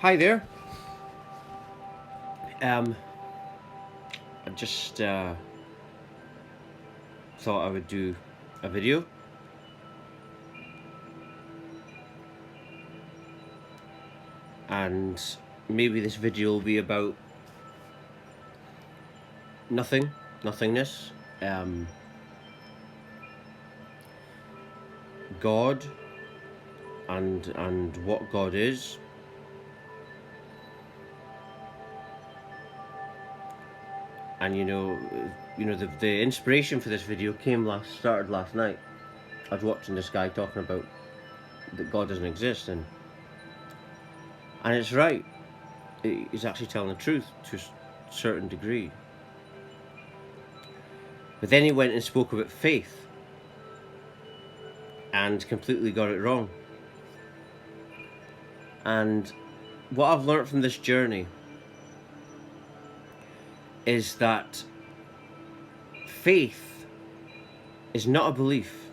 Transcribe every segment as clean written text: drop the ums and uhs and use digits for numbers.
Hi there. Um, I just thought I would do a video, and maybe this video will be about nothingness, um, God, and what God is. And the inspiration for this video started last night. I was watching this guy talking about that God doesn't exist, and it's right. He's actually telling the truth to a certain degree. But then he went and spoke about faith and completely got it wrong. And what I've learned from this journey is that faith is not a belief.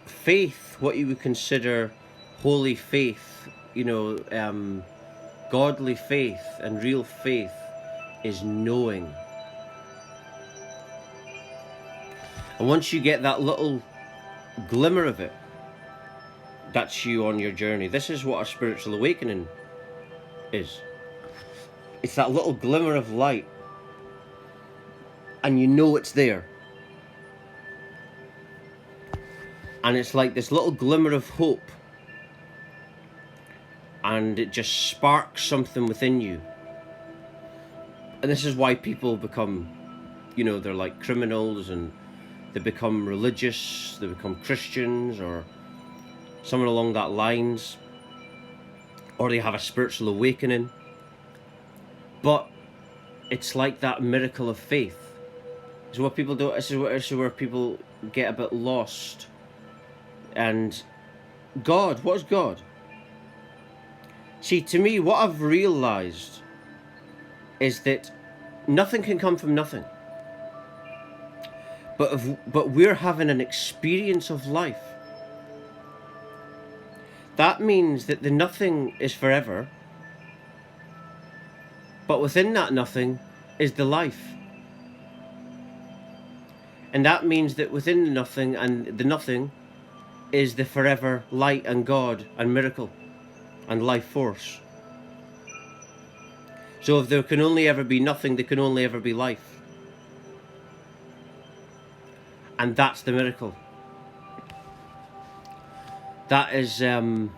Faith, what you would consider holy faith, godly faith and real faith, is knowing. And once you get that little glimmer of it, that's you on your journey. This is what a spiritual awakening is. It's that little glimmer of light, and you know it's there. And it's like this little glimmer of hope, and it just sparks something within you. And this is why people become, they're like criminals, and they become religious, they become Christians, or something along that lines, or they have a spiritual awakening. But it's like that miracle of faith. This is what people do. This is where people get a bit lost. And God, what is God? See, to me, what I've realised is that nothing can come from nothing. But we're having an experience of life. That means that the nothing is forever, but within that nothing is the life. And that means that within the nothing and the nothing is the forever light and God and miracle and life force. So if there can only ever be nothing, there can only ever be life. And that's the miracle. That is, and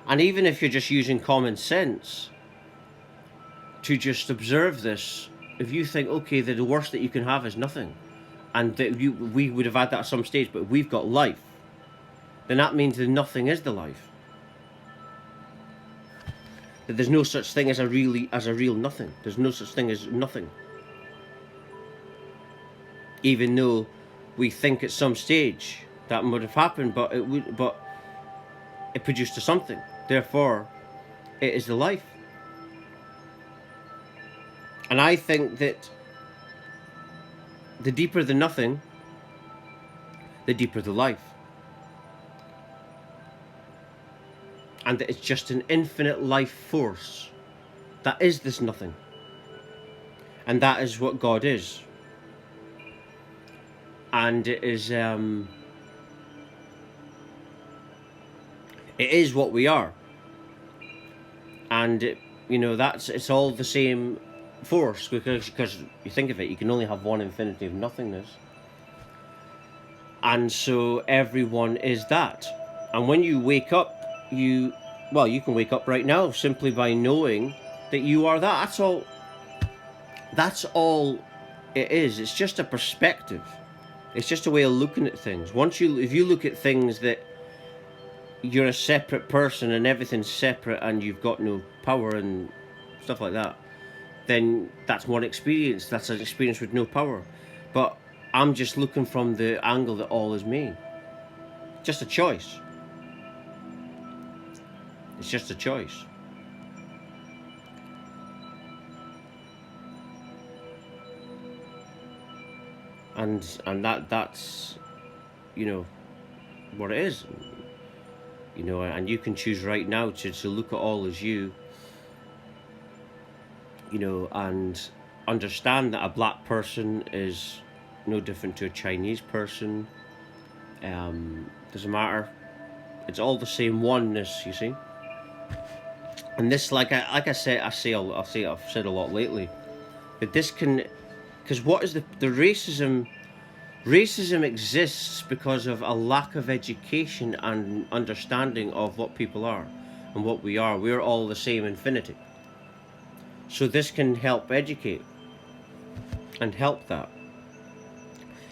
even if you're just using common sense to just observe this, if you think, okay, the worst that you can have is nothing, and that we would have had that at some stage, but we've got life, then that means that nothing is the life. That there's no such thing as a real nothing. There's no such thing as nothing. Even though we think at some stage that would have happened, but it produced a something. Therefore, it is the life. And I think that the deeper the nothing, the deeper the life. And that it's just an infinite life force that is this nothing. And that is what God is. And it is what we are. And it's all the same force, because you think of it, you can only have one infinity of nothingness. And so everyone is that. And when you wake up, you can wake up right now simply by knowing that you are that. That's all it is. It's just a perspective. It's just a way of looking at things. If you look at things that you're a separate person and everything's separate and you've got no power and stuff like that, then that's one experience. That's an experience with no power. But I'm just looking from the angle that all is me. Just a choice. It's just a choice. And that's what it is. you know, and you can choose right now to look at all as you, you know, and understand that a black person is no different to a Chinese person. Doesn't matter. It's all the same oneness, you see. And this, like I said, I've said a lot lately, that this can, because what is the racism? Racism exists because of a lack of education and understanding of what people are and what we are. We're all the same infinity. So this can help educate and help that.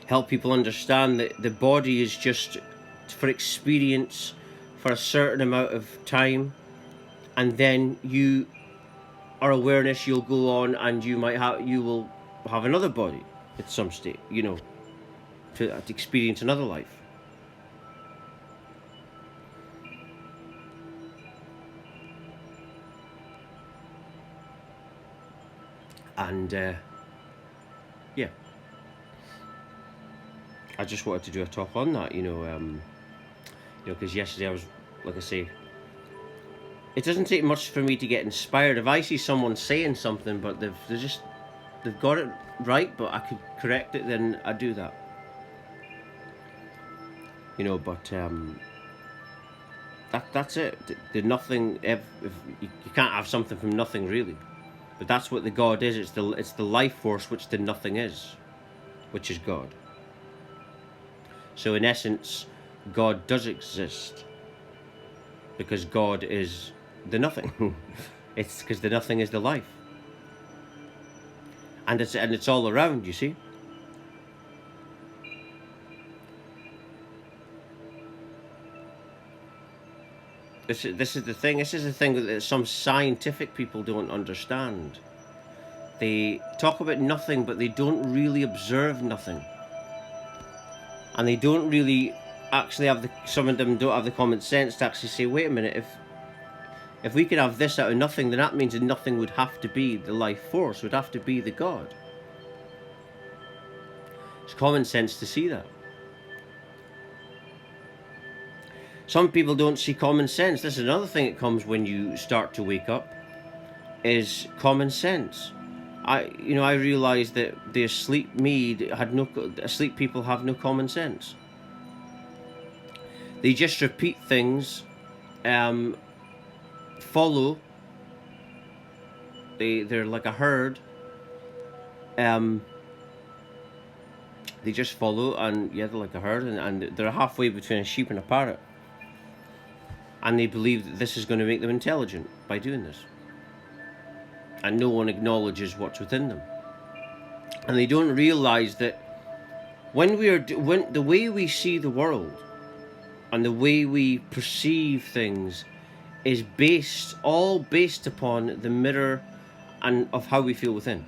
Help people understand that the body is just for experience for a certain amount of time, and then you are awareness, you'll go on and you will have another body at some state, you know, to experience another life. And yeah, I just wanted to do a talk on that, you know, because yesterday I was, like I say, it doesn't take much for me to get inspired. If I see someone saying something, but they've got it right, but I could correct it, then I do that. You know, but that's it. The nothing. If you can't have something from nothing, really, but that's what the God is. It's the life force, which the nothing is, which is God. So in essence, God does exist because God is the nothing. It's because the nothing is the life, and it's all around. You see. This is the thing. This is the thing that some scientific people don't understand. They talk about nothing, but they don't really observe nothing, and they don't really actually have some of them don't have the common sense to actually say, wait a minute, if we could have this out of nothing, then that means that nothing would have to be the life force, would have to be the God. It's common sense to see that. Some people don't see common sense. This is another thing that comes when you start to wake up, is common sense. I realized that the asleep asleep people have no common sense. They just repeat things, follow. They're like a herd. They just follow, and yeah, they're like a herd, and they're halfway between a sheep and a parrot. And they believe that this is going to make them intelligent by doing this. And no one acknowledges what's within them. And they don't realize that when the way we see the world and the way we perceive things is all based upon the mirror and of how we feel within.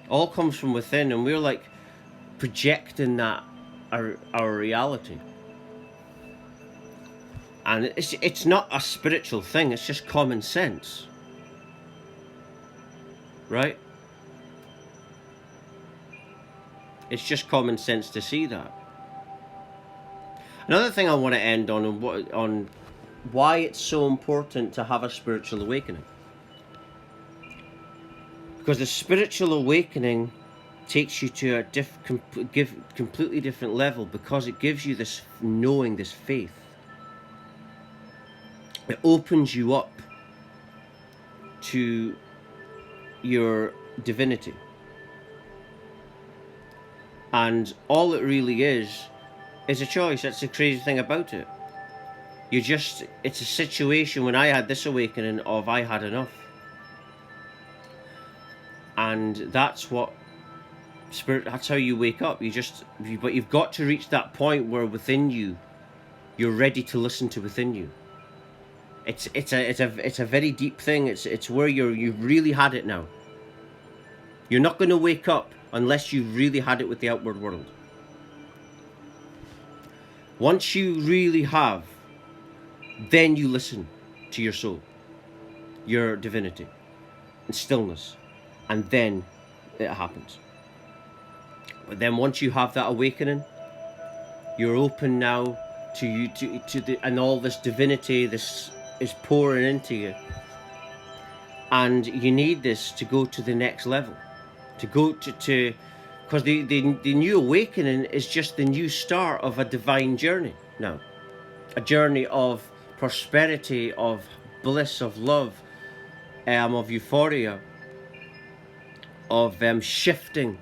All comes from within, and we're like projecting that our reality. And it's not a spiritual thing, it's just common sense. Right? It's just common sense to see that. Another thing I want to end on why it's so important to have a spiritual awakening. Because the spiritual awakening takes you to a completely different level, because it gives you this knowing, this faith. It opens you up to your divinity. And all it really is a choice. That's the crazy thing about it. It's a situation when I had this awakening of I had enough. And that's how you wake up. But you've got to reach that point where within you, you're ready to listen to within you. It's a very deep thing. It's where you've really had it now. You're not going to wake up unless you've really had it with the outward world. Once you really have, then you listen to your soul, your divinity, and stillness, and then it happens. But then once you have that awakening, you're open now to you, and all this divinity, this is pouring into you, and you need this to go to the next level, to go to because the new awakening is just the new start of a divine journey now, a journey of prosperity, of bliss, of love, of euphoria, of shifting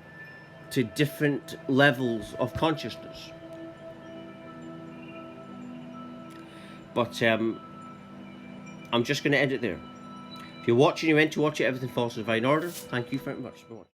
to different levels of consciousness. But I'm just going to end it there. If you're watching, you meant to watch it, everything falls in divine order. Thank you very much for watching.